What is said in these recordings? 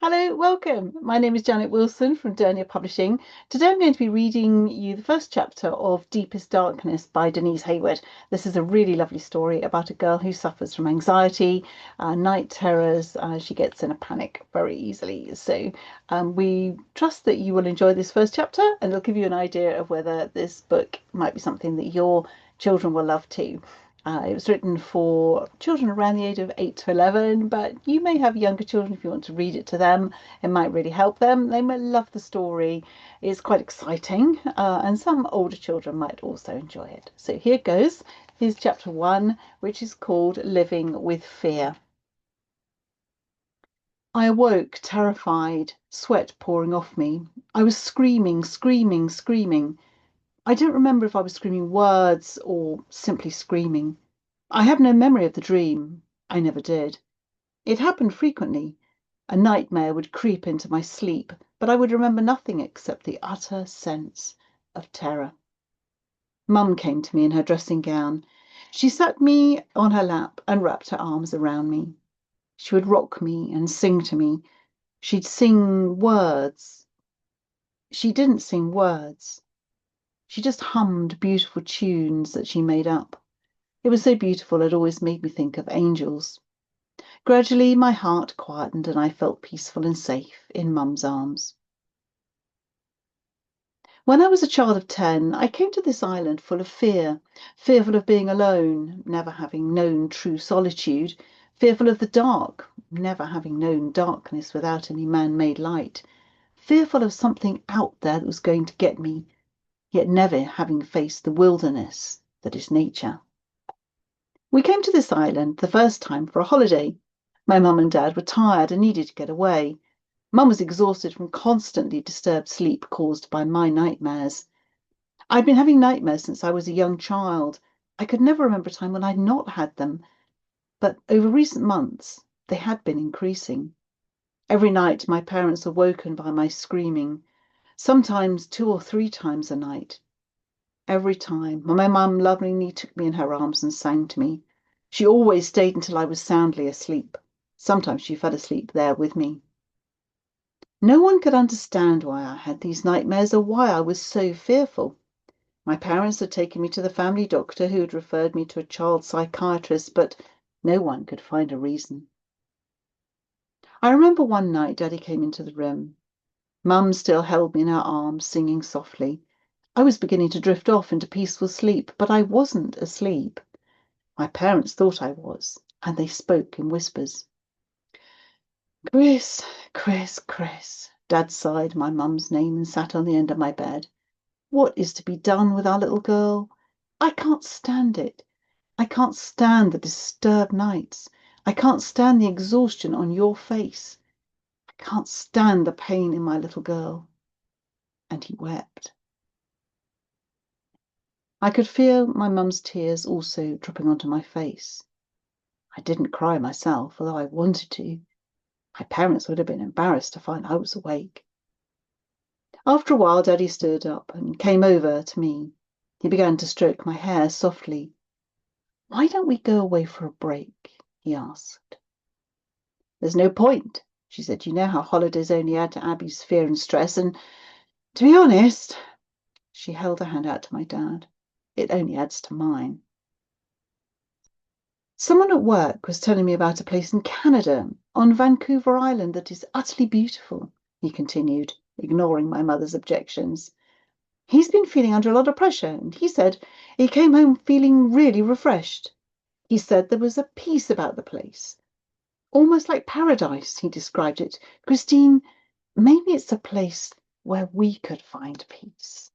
Hello, welcome. My name is Janet Wilson from Dernier Publishing. Today I'm going to be reading you the first chapter of Deepest Darkness by Denise Hayward. This is a really lovely story about a girl who suffers from anxiety, night terrors. She gets in a panic very easily. We trust that you will enjoy this first chapter and it'll give you an idea of whether this book might be something that your children will love too. It was written for children around the age of 8 to 11, but you may have younger children if you want to read it to them. It might really help them. They might love the story. It's quite exciting, and some older children might also enjoy it. So here goes. Here's chapter 1, which is called Living with Fear. I awoke terrified, sweat pouring off me. I was screaming, screaming, screaming. I don't remember if I was screaming words or simply screaming. I have no memory of the dream. I never did. It happened frequently. A nightmare would creep into my sleep, but I would remember nothing except the utter sense of terror. Mum came to me in her dressing gown. She sat me on her lap and wrapped her arms around me. She would rock me and sing to me. She'd sing words. She didn't sing words. She just hummed beautiful tunes that she made up. It was so beautiful it always made me think of angels. Gradually my heart quietened and I felt peaceful and safe in Mum's arms. When I was a child of 10, I came to this island full of fear, fearful of being alone, never having known true solitude, fearful of the dark, never having known darkness without any man-made light, fearful of something out there that was going to get me, yet never having faced the wilderness that is nature. We came to this island the first time for a holiday. My mum and dad were tired and needed to get away. Mum was exhausted from constantly disturbed sleep caused by my nightmares. I'd been having nightmares since I was a young child. I could never remember a time when I'd not had them, but over recent months, they had been increasing. Every night, my parents were woken by my screaming, sometimes 2 or 3 times a night. Every time, my mum lovingly took me in her arms and sang to me. She always stayed until I was soundly asleep. Sometimes she fell asleep there with me. No one could understand why I had these nightmares or why I was so fearful. My parents had taken me to the family doctor who had referred me to a child psychiatrist, but no one could find a reason. I remember one night Daddy came into the room. Mum still held me in her arms, singing softly. I was beginning to drift off into peaceful sleep, but I wasn't asleep. My parents thought I was, and they spoke in whispers. Chris, Chris, Chris. Dad sighed my mum's name and sat on the end of my bed. What is to be done with our little girl? I can't stand it. I can't stand the disturbed nights. I can't stand the exhaustion on your face. I can't stand the pain in my little girl. And he wept. I could feel my mum's tears also dropping onto my face. I didn't cry myself, although I wanted to. My parents would have been embarrassed to find I was awake. After a while, Daddy stood up and came over to me. He began to stroke my hair softly. Why don't we go away for a break? He asked. There's no point, she said. You know how holidays only add to Abby's fear and stress, and to be honest, she held her hand out to my dad. It only adds to mine. Someone at work was telling me about a place in Canada, on Vancouver Island, that is utterly beautiful, he continued, ignoring my mother's objections. He's been feeling under a lot of pressure, and he said he came home feeling really refreshed. He said there was a peace about the place. Almost like paradise, he described it. Christine, maybe it's a place where we could find peace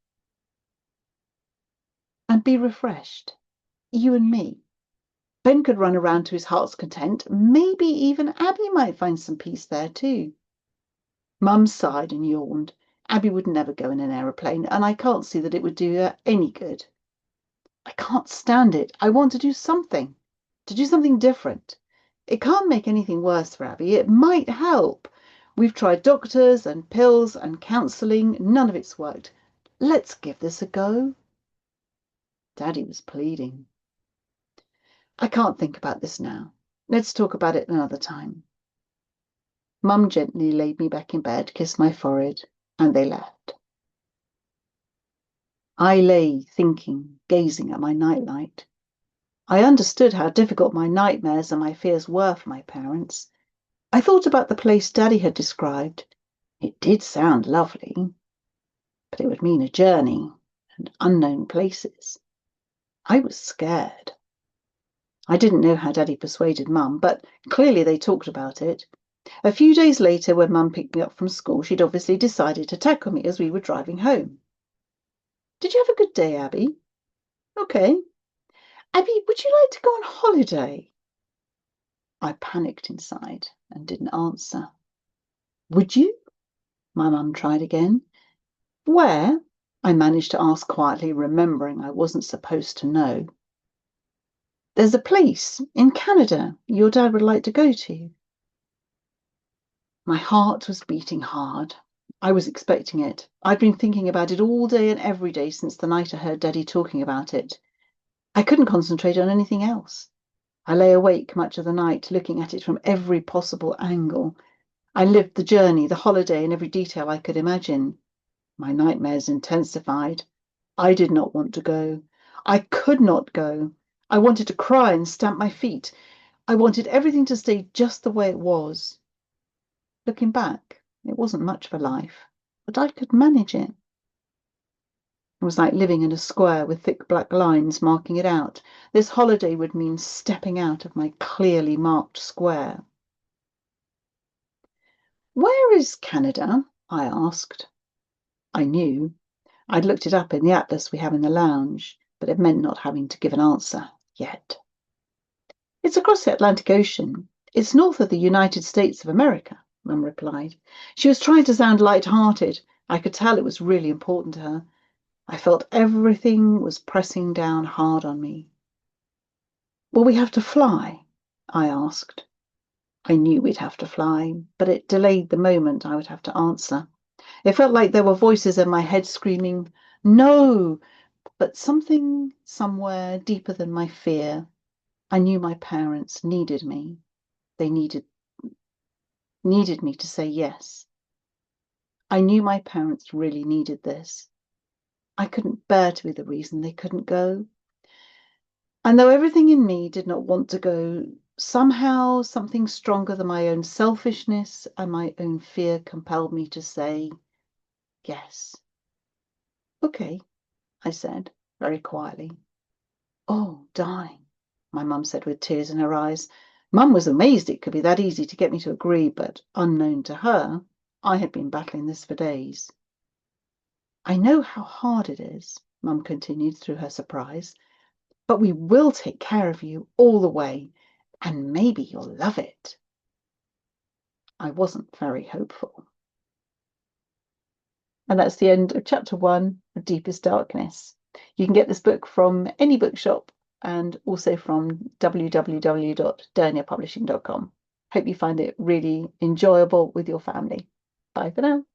and be refreshed, you and me. Ben could run around to his heart's content. Maybe even Abby might find some peace there too. Mum sighed and yawned. Abby would never go in an aeroplane, and I can't see that it would do her any good. I can't stand it. I want to do something different. It can't make anything worse for Abby. It might help. We've tried doctors and pills and counselling. None of it's worked. Let's give this a go. Daddy was pleading. I can't think about this now. Let's talk about it another time. Mum gently laid me back in bed, kissed my forehead, and they left. I lay thinking, gazing at my nightlight. I understood how difficult my nightmares and my fears were for my parents. I thought about the place Daddy had described. It did sound lovely, but it would mean a journey and unknown places. I was scared. I didn't know how Daddy persuaded Mum, but clearly they talked about it. A few days later, when Mum picked me up from school, she'd obviously decided to tackle me as we were driving home. Did you have a good day, Abby? Okay. Abby, would you like to go on holiday? I panicked inside and didn't answer. Would you? My mum tried again. Where? I managed to ask quietly, remembering I wasn't supposed to know. There's a place in Canada your dad would like to go to. My heart was beating hard. I was expecting it. I'd been thinking about it all day and every day since the night I heard Daddy talking about it. I couldn't concentrate on anything else. I lay awake much of the night, looking at it from every possible angle. I lived the journey, the holiday, in every detail I could imagine. My nightmares intensified. I did not want to go. I could not go. I wanted to cry and stamp my feet. I wanted everything to stay just the way it was. Looking back, it wasn't much of a life, but I could manage it. It was like living in a square with thick black lines marking it out. This holiday would mean stepping out of my clearly marked square. Where is Canada? I asked. I knew. I'd looked it up in the atlas we have in the lounge, but it meant not having to give an answer yet. It's across the Atlantic Ocean. It's north of the United States of America, Mum replied. She was trying to sound light-hearted. I could tell it was really important to her. I felt everything was pressing down hard on me. Will we have to fly? I asked. I knew we'd have to fly, but it delayed the moment I would have to answer. It felt like there were voices in my head screaming, no, but something somewhere deeper than my fear. I knew my parents needed me. They needed me to say yes. I knew my parents really needed this. I couldn't bear to be the reason they couldn't go. And though everything in me did not want to go, somehow something stronger than my own selfishness and my own fear compelled me to say yes. Okay, I said very quietly. Oh, darling, my mum said with tears in her eyes. Mum was amazed it could be that easy to get me to agree, but unknown to her, I had been battling this for days. I know how hard it is, Mum continued through her surprise, but we will take care of you all the way, and maybe you'll love it. I wasn't very hopeful. And that's the end of chapter 1 of Deepest Darkness. You can get this book from any bookshop and also from www.derniapublishing.com. Hope you find it really enjoyable with your family. Bye for now.